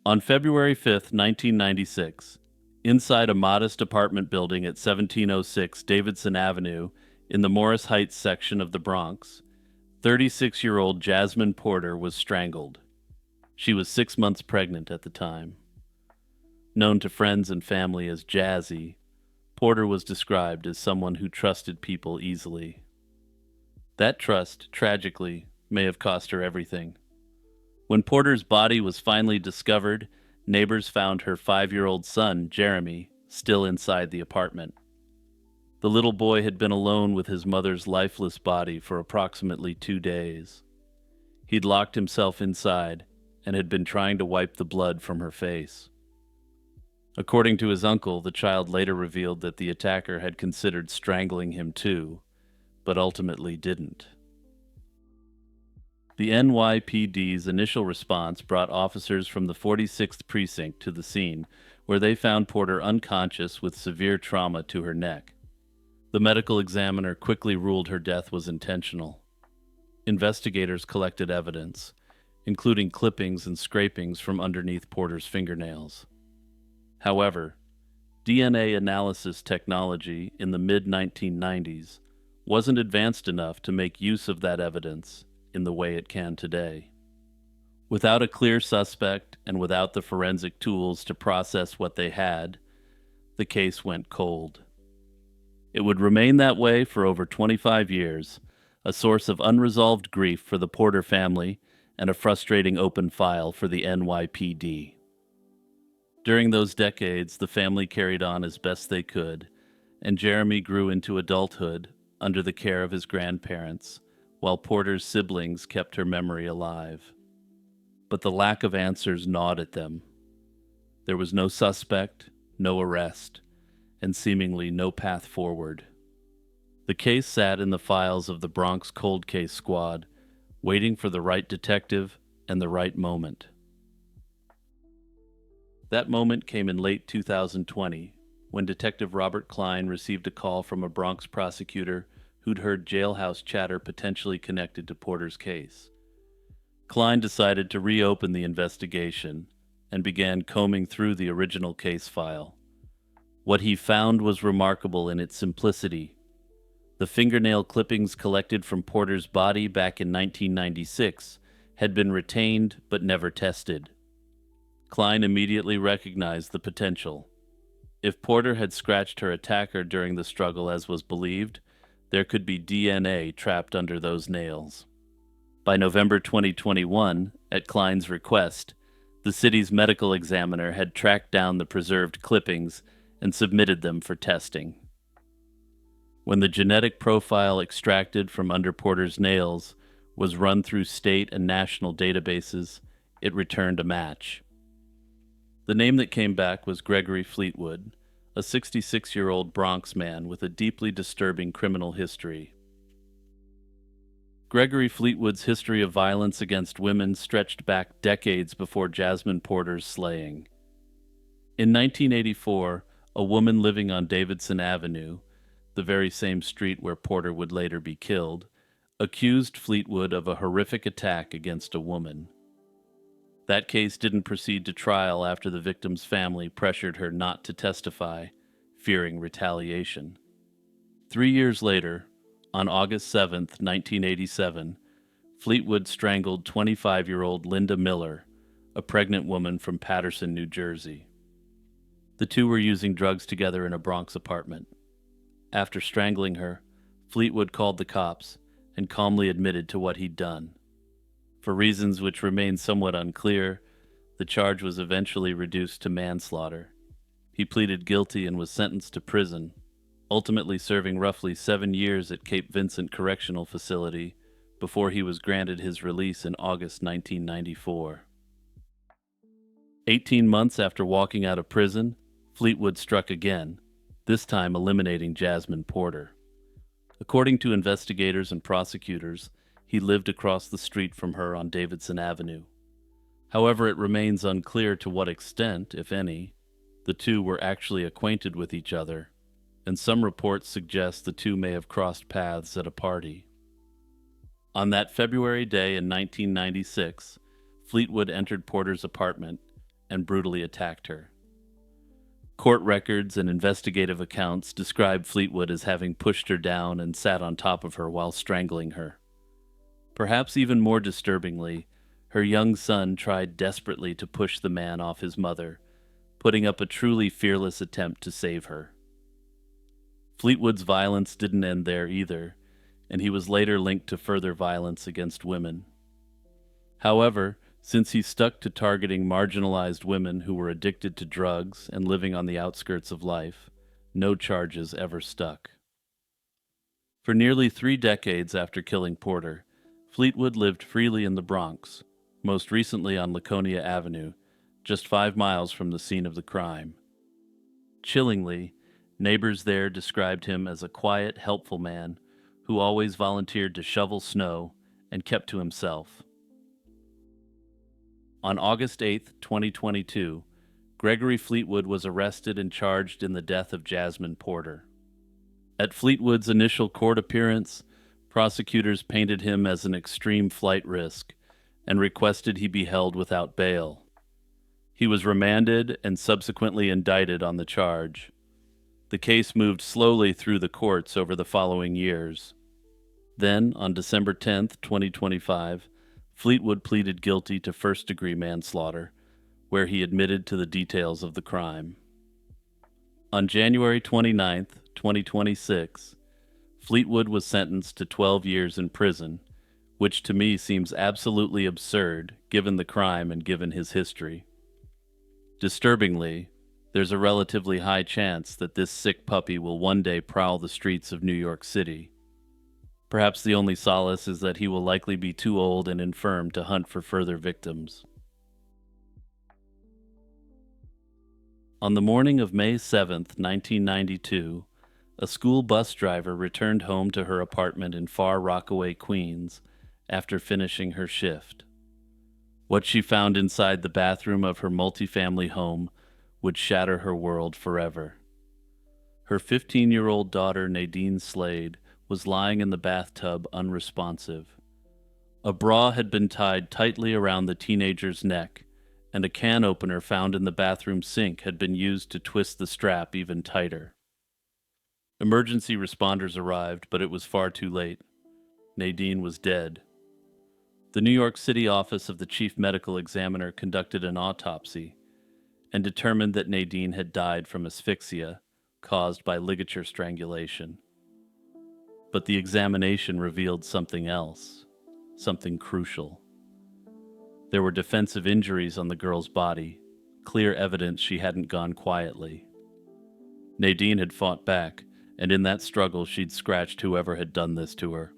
On February 5, 1996, inside a modest apartment building at 1706 Davidson Avenue in the Morris Heights section of the Bronx, 36-year-old Jasmine Porter was strangled. She was 6 months pregnant at the time. Known to friends and family as Jazzy, Porter was described as someone who trusted people easily. That trust, tragically, may have cost her everything. When Porter's body was finally discovered, neighbors found her 5-year-old son, Jeremy, still inside the apartment. The little boy had been alone with his mother's lifeless body for approximately 2 days. He'd locked himself inside and had been trying to wipe the blood from her face. According to his uncle, the child later revealed that the attacker had considered strangling him too, but ultimately didn't. The NYPD's initial response brought officers from the 46th Precinct to the scene, where they found Porter unconscious with severe trauma to her neck. The medical examiner quickly ruled her death was intentional. Investigators collected evidence, including clippings and scrapings from underneath Porter's fingernails. However, DNA analysis technology in the mid-1990s wasn't advanced enough to make use of that evidence in the way it can today. Without a clear suspect and without the forensic tools to process what they had, the case went cold. It would remain that way for over 25 years, a source of unresolved grief for the Porter family and a frustrating open file for the NYPD. During those decades, the family carried on as best they could, and Jeremy grew into adulthood under the care of his grandparents, while Porter's siblings kept her memory alive. But the lack of answers gnawed at them. There was no suspect, no arrest, and seemingly no path forward. The case sat in the files of the Bronx Cold Case Squad, waiting for the right detective and the right moment. That moment came in late 2020, when Detective Robert Klein received a call from a Bronx prosecutor who'd heard jailhouse chatter potentially connected to Porter's case. Klein decided to reopen the investigation and began combing through the original case file. What he found was remarkable in its simplicity. The fingernail clippings collected from Porter's body back in 1996 had been retained but never tested. Klein immediately recognized the potential. If Porter had scratched her attacker during the struggle as was believed, there could be DNA trapped under those nails. By November 2021, at Klein's request, the city's medical examiner had tracked down the preserved clippings and submitted them for testing. When the genetic profile extracted from under Porter's nails was run through state and national databases, it returned a match. The name that came back was Gregory Fleetwood, a 66-year-old Bronx man with a deeply disturbing criminal history. Gregory Fleetwood's history of violence against women stretched back decades before Jasmine Porter's slaying. In 1984, a woman living on Davidson Avenue, the very same street where Porter would later be killed, accused Fleetwood of a horrific attack against a woman. That case didn't proceed to trial after the victim's family pressured her not to testify, fearing retaliation. 3 years later, on August 7, 1987, Fleetwood strangled 25-year-old Linda Miller, a pregnant woman from Paterson, New Jersey. The two were using drugs together in a Bronx apartment. After strangling her, Fleetwood called the cops and calmly admitted to what he'd done. For reasons which remain somewhat unclear, the charge was eventually reduced to manslaughter. He pleaded guilty and was sentenced to prison, ultimately serving roughly 7 years at Cape Vincent Correctional Facility before he was granted his release in August 1994. 18 months after walking out of prison, Fleetwood struck again, this time eliminating Jasmine Porter. According to investigators and prosecutors, he lived across the street from her on Davidson Avenue. However, it remains unclear to what extent, if any, the two were actually acquainted with each other, and some reports suggest the two may have crossed paths at a party. On that February day in 1996, Fleetwood entered Porter's apartment and brutally attacked her. Court records and investigative accounts describe Fleetwood as having pushed her down and sat on top of her while strangling her. Perhaps even more disturbingly, her young son tried desperately to push the man off his mother, putting up a truly fearless attempt to save her. Fleetwood's violence didn't end there either, and he was later linked to further violence against women. However, since he stuck to targeting marginalized women who were addicted to drugs and living on the outskirts of life, no charges ever stuck. For nearly 3 decades after killing Porter, Fleetwood lived freely in the Bronx, most recently on Laconia Avenue, just 5 miles from the scene of the crime. Chillingly, neighbors there described him as a quiet, helpful man who always volunteered to shovel snow and kept to himself. On August 8, 2022, Gregory Fleetwood was arrested and charged in the death of Jasmine Porter. At Fleetwood's initial court appearance, prosecutors painted him as an extreme flight risk and requested he be held without bail. He was remanded and subsequently indicted on the charge. The case moved slowly through the courts over the following years. Then, on December 10, 2025, Fleetwood pleaded guilty to first-degree manslaughter, where he admitted to the details of the crime. On January 29, 2026, Fleetwood was sentenced to 12 years in prison, which to me seems absolutely absurd given the crime and given his history. Disturbingly, there's a relatively high chance that this sick puppy will one day prowl the streets of New York City. Perhaps the only solace is that he will likely be too old and infirm to hunt for further victims. On the morning of May 7, 1992, a school bus driver returned home to her apartment in Far Rockaway, Queens, after finishing her shift. What she found inside the bathroom of her multifamily home would shatter her world forever. Her 15-year-old daughter, Nadine Slade, was lying in the bathtub unresponsive. A bra had been tied tightly around the teenager's neck, and a can opener found in the bathroom sink had been used to twist the strap even tighter. Emergency responders arrived, but it was far too late. Nadine was dead. The New York City office of the chief medical examiner conducted an autopsy and determined that Nadine had died from asphyxia caused by ligature strangulation. But the examination revealed something else, something crucial. There were defensive injuries on the girl's body, clear evidence she hadn't gone quietly. Nadine had fought back, and in that struggle she'd scratched whoever had done this to her.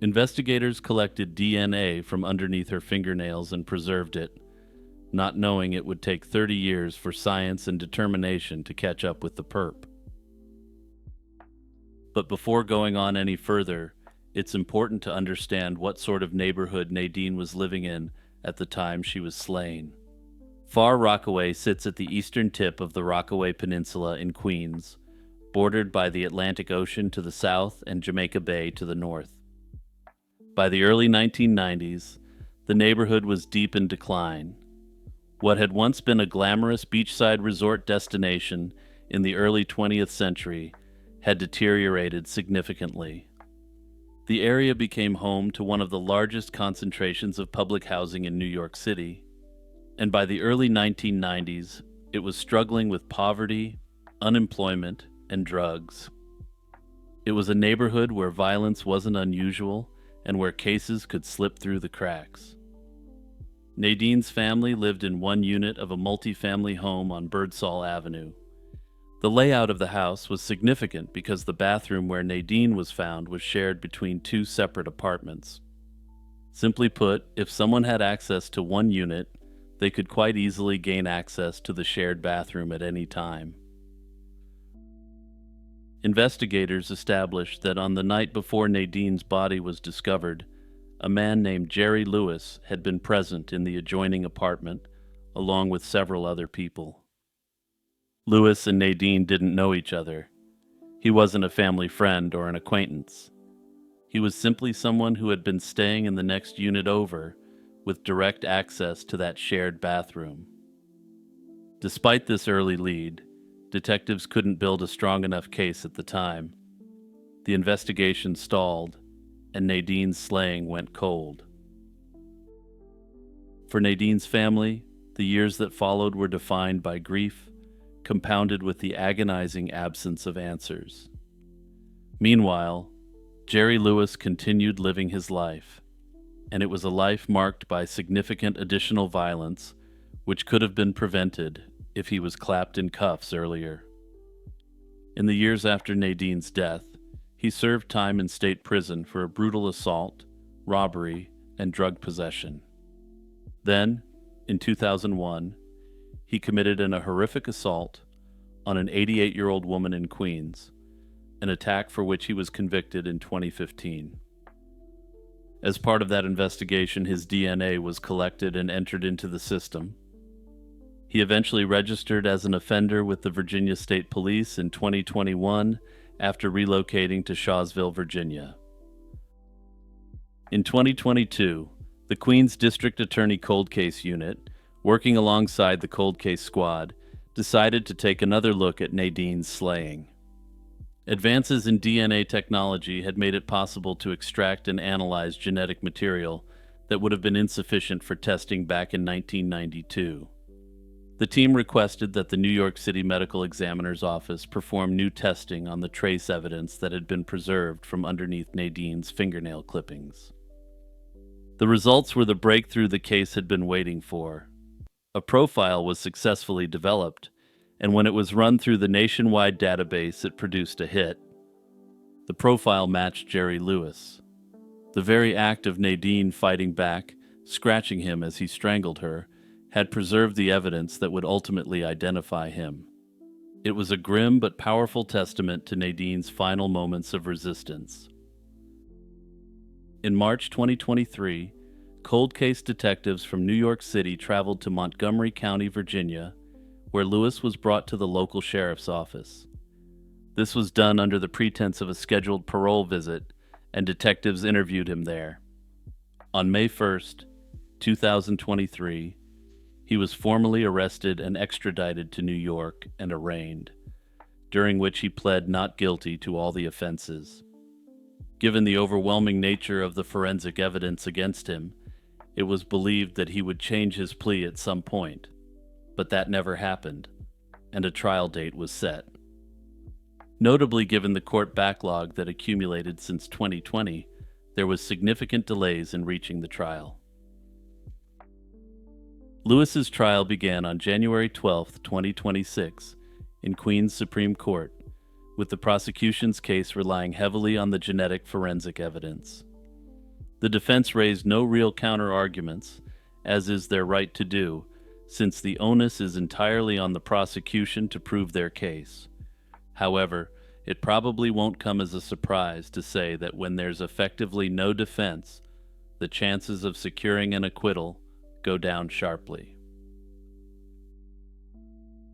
Investigators collected DNA from underneath her fingernails and preserved it, not knowing it would take 30 years for science and determination to catch up with the perp. But before going on any further, it's important to understand what sort of neighborhood Nadine was living in at the time she was slain. Far Rockaway sits at the eastern tip of the Rockaway Peninsula in Queens, bordered by the Atlantic Ocean to the south and Jamaica Bay to the north. By the early 1990s, the neighborhood was deep in decline. What had once been a glamorous beachside resort destination in the early 20th century had deteriorated significantly. The area became home to one of the largest concentrations of public housing in New York City, and by the early 1990s, it was struggling with poverty, unemployment, and drugs. It was a neighborhood where violence wasn't unusual and where cases could slip through the cracks. Nadine's family lived in one unit of a multi-family home on Birdsall Avenue. The layout of the house was significant because the bathroom where Nadine was found was shared between 2 separate apartments. Simply put, if someone had access to one unit, they could quite easily gain access to the shared bathroom at any time. Investigators established that on the night before Nadine's body was discovered, a man named Jerry Lewis had been present in the adjoining apartment, along with several other people. Lewis and Nadine didn't know each other. He wasn't a family friend or an acquaintance. He was simply someone who had been staying in the next unit over, with direct access to that shared bathroom. Despite this early lead, detectives couldn't build a strong enough case at the time. The investigation stalled, and Nadine's slaying went cold. For Nadine's family, the years that followed were defined by grief, compounded with the agonizing absence of answers. Meanwhile, Jerry Lewis continued living his life, and it was a life marked by significant additional violence, which could have been prevented if he was clapped in cuffs earlier. In the years after Nadine's death, he served time in state prison for a brutal assault, robbery, and drug possession. Then, in 2001, he committed a horrific assault on an 88-year-old woman in Queens, an attack for which he was convicted in 2015. As part of that investigation, his DNA was collected and entered into the system. He eventually registered as an offender with the Virginia State Police in 2021 after relocating to Shawsville, Virginia. In 2022, the Queens District Attorney Cold Case Unit, working alongside the Cold Case Squad, decided to take another look at Nadine's slaying. Advances in DNA technology had made it possible to extract and analyze genetic material that would have been insufficient for testing back in 1992. The team requested that the New York City Medical Examiner's Office perform new testing on the trace evidence that had been preserved from underneath Nadine's fingernail clippings. The results were the breakthrough the case had been waiting for. A profile was successfully developed, and when it was run through the nationwide database, it produced a hit. The profile matched Jerry Lewis. The very act of Nadine fighting back, scratching him as he strangled her, had preserved the evidence that would ultimately identify him. It was a grim but powerful testament to Nadine's final moments of resistance. In March 2023, cold case detectives from New York City traveled to Montgomery County, Virginia, where Lewis was brought to the local sheriff's office. This was done under the pretense of a scheduled parole visit, and detectives interviewed him there. On May 1st, 2023, he was formally arrested and extradited to New York and arraigned, during which he pled not guilty to all the offenses. Given the overwhelming nature of the forensic evidence against him, it was believed that he would change his plea at some point, but that never happened, and a trial date was set. Notably, given the court backlog that accumulated since 2020, there was significant delays in reaching the trial. Lewis's trial began on January 12, 2026, in Queens Supreme Court, with the prosecution's case relying heavily on the genetic forensic evidence. The defense raised no real counter-arguments, as is their right to do, since the onus is entirely on the prosecution to prove their case. However, it probably won't come as a surprise to say that when there's effectively no defense, the chances of securing an acquittal go down sharply.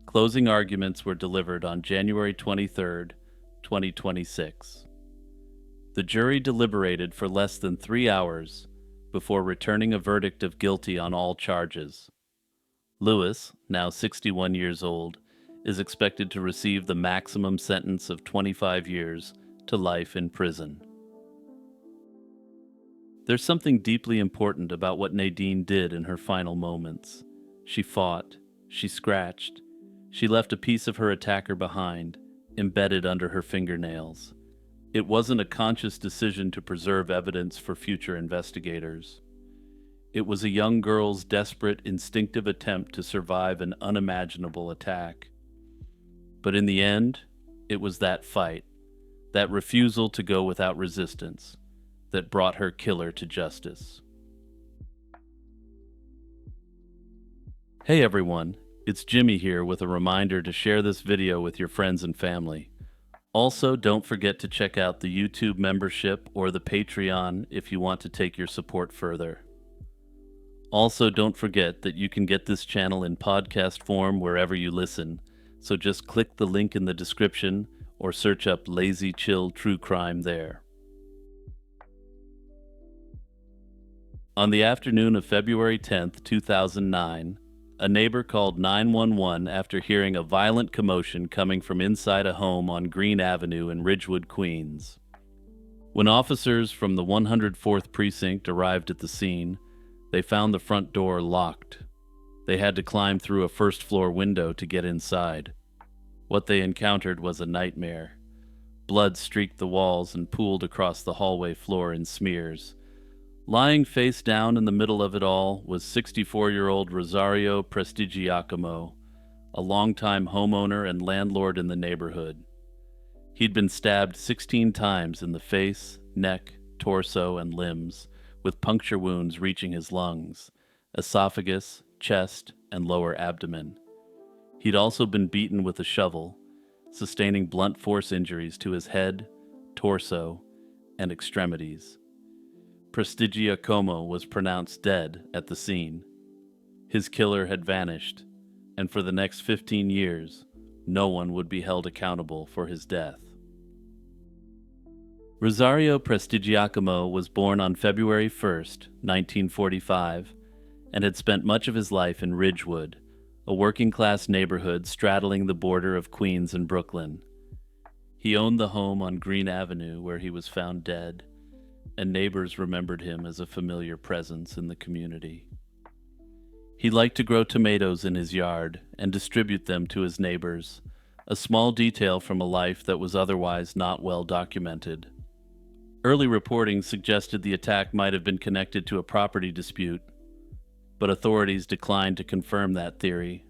Closing arguments were delivered on January 23, 2026. The jury deliberated for less than 3 hours before returning a verdict of guilty on all charges. Lewis, now 61 years old, is expected to receive the maximum sentence of 25 years to life in prison. There's something deeply important about what Nadine did in her final moments. She fought, she scratched, she left a piece of her attacker behind, embedded under her fingernails. It wasn't a conscious decision to preserve evidence for future investigators. It was a young girl's desperate, instinctive attempt to survive an unimaginable attack. But in the end, it was that fight, that refusal to go without resistance, that brought her killer to justice. Hey everyone, it's Jimmy here with a reminder to share this video with your friends and family. Also, don't forget to check out the YouTube membership or the Patreon if you want to take your support further. Also, don't forget that you can get this channel in podcast form wherever you listen, so just click the link in the description or search up Lazy Chill True Crime there. On the afternoon of February 10, 2009, a neighbor called 911 after hearing a violent commotion coming from inside a home on Green Avenue in Ridgewood, Queens. When officers from the 104th Precinct arrived at the scene, they found the front door locked. They had to climb through a first-floor window to get inside. What they encountered was a nightmare. Blood streaked the walls and pooled across the hallway floor in smears. Lying face down in the middle of it all was 64-year-old Rosario Prestigiacomo, a longtime homeowner and landlord in the neighborhood. He'd been stabbed 16 times in the face, neck, torso, and limbs, with puncture wounds reaching his lungs, esophagus, chest, and lower abdomen. He'd also been beaten with a shovel, sustaining blunt force injuries to his head, torso, and extremities. Prestigiacomo was pronounced dead at the scene. His killer had vanished, and for the next 15 years, no one would be held accountable for his death. Rosario Prestigiacomo was born on February 1st, 1945, and had spent much of his life in Ridgewood, a working-class neighborhood straddling the border of Queens and Brooklyn. He owned the home on Green Avenue where he was found dead, and neighbors remembered him as a familiar presence in the community. He liked to grow tomatoes in his yard and distribute them to his neighbors, a small detail from a life that was otherwise not well documented. Early reporting suggested the attack might have been connected to a property dispute, but authorities declined to confirm that theory.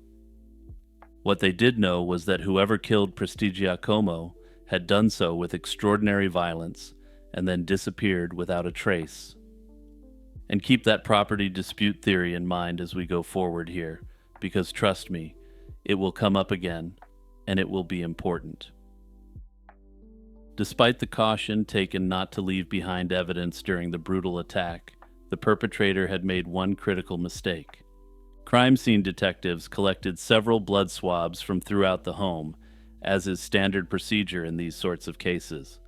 What they did know was that whoever killed Prestigiacomo had done so with extraordinary violence and then disappeared without a trace. And keep that property dispute theory in mind as we go forward here, because trust me, it will come up again, and it will be important. Despite the caution taken not to leave behind evidence during the brutal attack, the perpetrator had made one critical mistake. Crime scene detectives collected several blood swabs from throughout the home, as is standard procedure in these sorts of cases.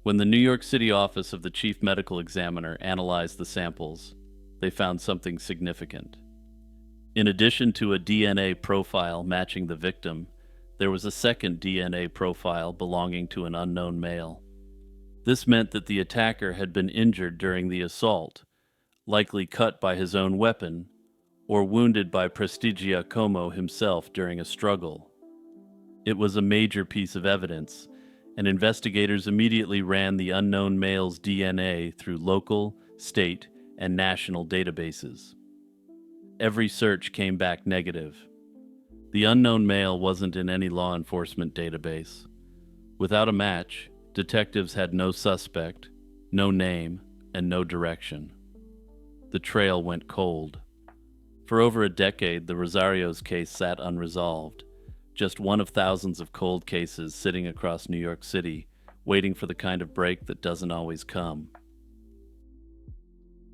When the New York City office of the chief medical examiner analyzed the samples, they found something significant. In addition to a DNA profile matching the victim, there was a second DNA profile belonging to an unknown male. This meant that the attacker had been injured during the assault, likely cut by his own weapon, or wounded by Prestigiacomo himself during a struggle. It was a major piece of evidence, and investigators immediately ran the unknown male's DNA through local, state, and national databases. Every search came back negative. The unknown male wasn't in any law enforcement database. Without a match, detectives had no suspect, no name, and no direction. The trail went cold. For over a decade, the Rosario's case sat unresolved, just one of thousands of cold cases sitting across New York City, waiting for the kind of break that doesn't always come.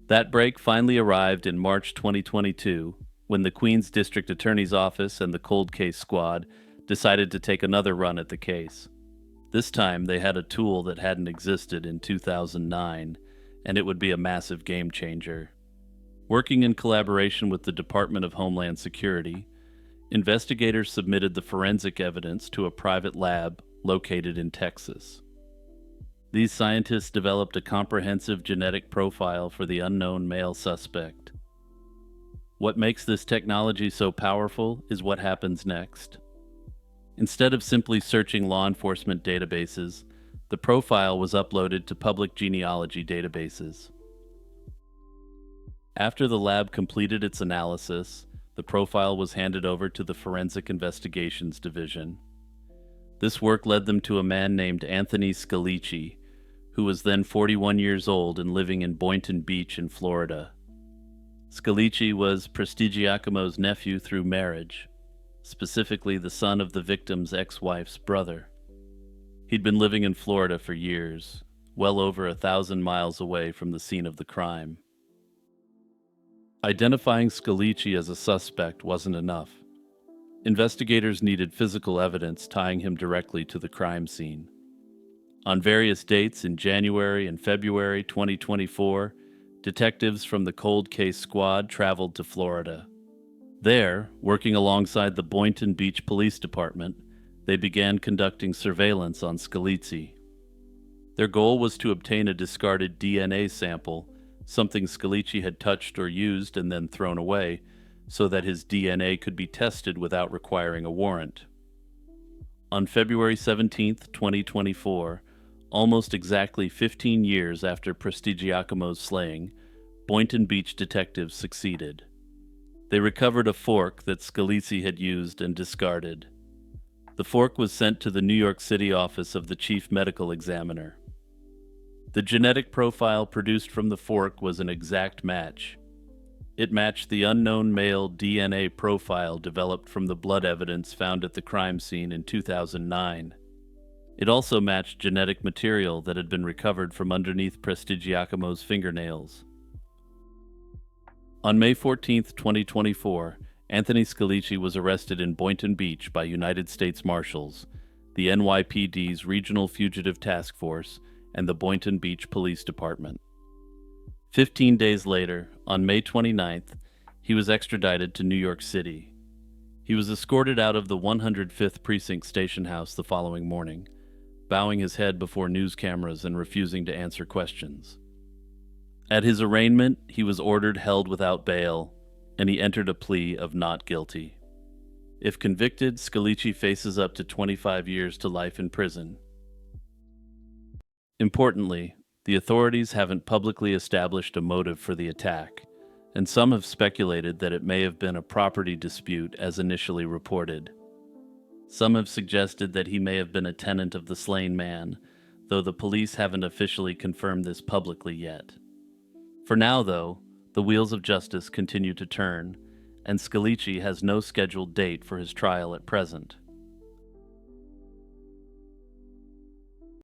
That break finally arrived in March 2022, when the Queens District Attorney's Office and the Cold Case Squad decided to take another run at the case. This time, they had a tool that hadn't existed in 2009, and it would be a massive game changer. Working in collaboration with the Department of Homeland Security, investigators submitted the forensic evidence to a private lab located in Texas. These scientists developed a comprehensive genetic profile for the unknown male suspect. What makes this technology so powerful is what happens next. Instead of simply searching law enforcement databases, the profile was uploaded to public genealogy databases. After the lab completed its analysis, the profile was handed over to the Forensic Investigations Division. This work led them to a man named Anthony Scalici, who was then 41 years old and living in Boynton Beach in Florida. Scalici was Prestigiacomo's nephew through marriage, specifically the son of the victim's ex-wife's brother. He'd been living in Florida for years, well over 1,000 miles away from the scene of the crime. Identifying Scalici as a suspect wasn't enough. Investigators needed physical evidence tying him directly to the crime scene. On various dates in January and February 2024, detectives from the Cold Case Squad traveled to Florida. There, working alongside the Boynton Beach Police Department, they began conducting surveillance on Scalise. Their goal was to obtain a discarded DNA sample, something Scalise had touched or used and then thrown away, so that his DNA could be tested without requiring a warrant. On February 17, 2024, almost exactly 15 years after Prestigiacomo's slaying, Boynton Beach detectives succeeded. They recovered a fork that Scalise had used and discarded. The fork was sent to the New York City office of the chief medical examiner. The genetic profile produced from the fork was an exact match. It matched the unknown male DNA profile developed from the blood evidence found at the crime scene in 2009. It also matched genetic material that had been recovered from underneath Prestigiacomo's fingernails. On May 14, 2024, Anthony Scalise was arrested in Boynton Beach by United States Marshals, the NYPD's Regional Fugitive Task Force, and the Boynton Beach Police Department. 15 days later, on May 29th, he was extradited to New York City. He was escorted out of the 105th Precinct Station House the following morning, bowing his head before news cameras and refusing to answer questions. At his arraignment, he was ordered held without bail, and he entered a plea of not guilty. If convicted, Scalise faces up to 25 years to life in prison. Importantly, the authorities haven't publicly established a motive for the attack, and some have speculated that it may have been a property dispute as initially reported. Some have suggested that he may have been a tenant of the slain man, though the police haven't officially confirmed this publicly yet. For now, though, the wheels of justice continue to turn, and Scalise has no scheduled date for his trial at present.